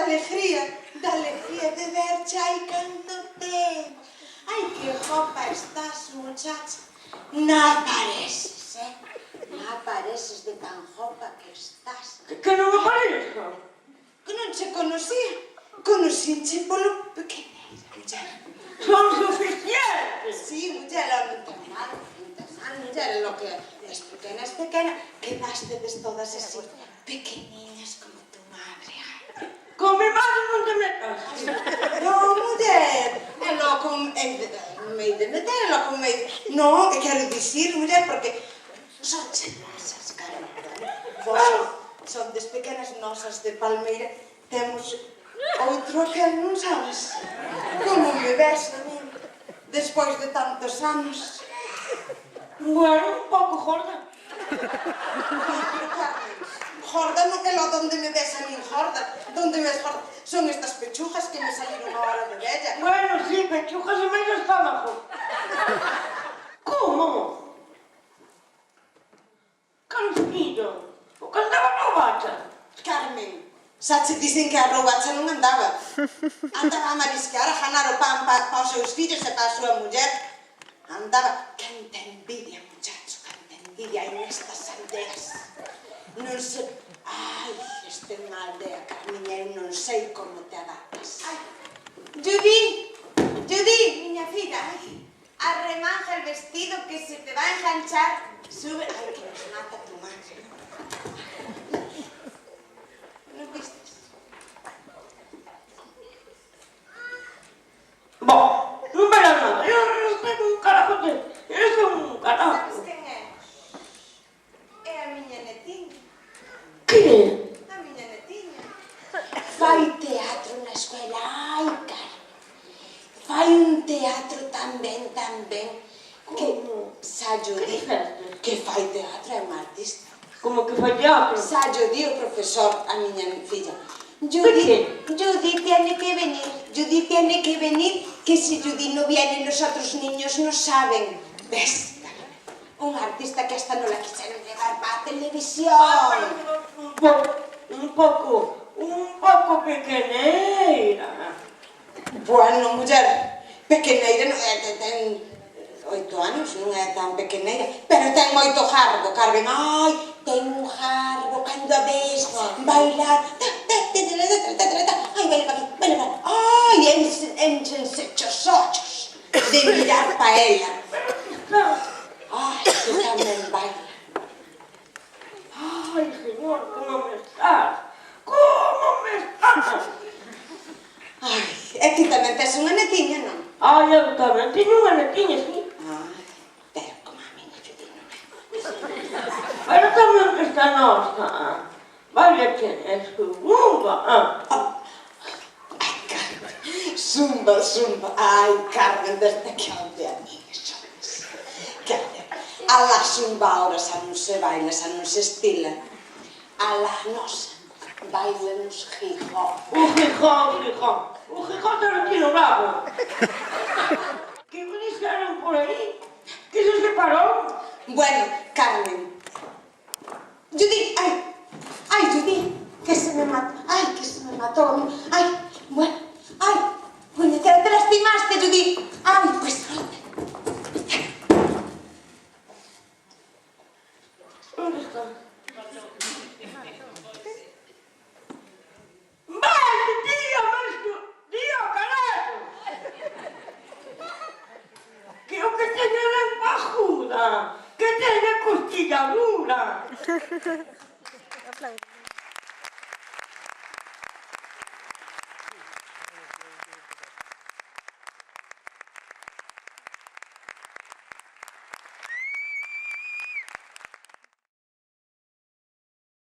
da alegría de verche, ai, canto tempo. Ai, que guapa estás, muchacha. Na pareces, Na pareces de tan guapa que estás. Que non me parezco? Que non che conocía. Conocínche polo pequeneira, muller. Son suficientes. Sí, muller, non ten mal, muller, lo que es pequena, quedastedes todas así, pequeniñas como tu madre. Con mi madre non te metas. No, muller, non me de meter, con me... No, que quero dicir, muller, porque son chenosas, caramba. Vos son des pequenas nosas de Palmeira, temos outro que non sabes. Como me ves a mí, despois de tantos anos. Bueno, un pouco gorda. Gorda non é lo donde me ves a mí gorda. Donde me ves gorda son estas pechugas que me saliron ahora de bella. Bueno, sí, pechugas e medio estómago. Como? Cansquillo. O que andaba no bacha. Carmen, xa che dicen que a roubacha non andaba. Andaba a marisquear, a ganar o pan para os seus fillos e para a súa muller. Andaba, canta envidia, muchacho, canta envidia en estas aldeas. Non sei... Ai, este é unha aldea, Carmiña, eu non sei como te adaptas. Ai, Judy, miña filla, arremanga el vestido que se te va a enganchar. Sube, ai, que nos mata tu madre. ¿No vistes? Bom, non verás nada. Eu tengo un carajo de... Eu son un carajo. Sabes quen é? É a miña netiña. Que é? A miña netiña. Fai teatro na escuela. Ai, Carmen. Fai un teatro tan ben. Como? Sayo di que fai teatro, é unha artista. Como que fai teatro? Sayo di o profesor a miña filla. Judy tiene que venir, que si Judy no viene, los otros niños no saben. ¿Ves? Un artista que hasta no la quisieron llevar para televisión. Un pouco pequeneira. Bueno, muller, pequeneira non é, ten 8 anos, non é tan pequeneira, pero ten moito jarbo, Carmen. Ai, ten un jarbo, cando a ves bailar, ai, baila pa aquí, baila pa aquí, ai, enchense os ochos de mirar pa ela. Ai, que tamén baila. Ai, señor, como me estás? Como me estás? Ai, e ti tamén tes unha netiña, non? Ai, eu tamén teño unha netiña, sí. Ai, pero como a miña Judy non é. Pero tamén que está nosa. Vaya que é segunda. Ai, Carmen, zumba. Ai, Carmen, desde que onde a miña xones. Carmen, a la zumba ahora xa non se baila, xa non se estila. A la nosa bailan os Gijón. O Gijón te lo tiro bravo. Que me dixeron por aí que se separou. Bueno, Carmen. Judy, ai, Judy, que se me matou. Ai, bueno, te lastimaste, Judy. Ai, pues, Onde está? Vai, tío, caralho! Que o que teña la empajuda, que teña costilla dura.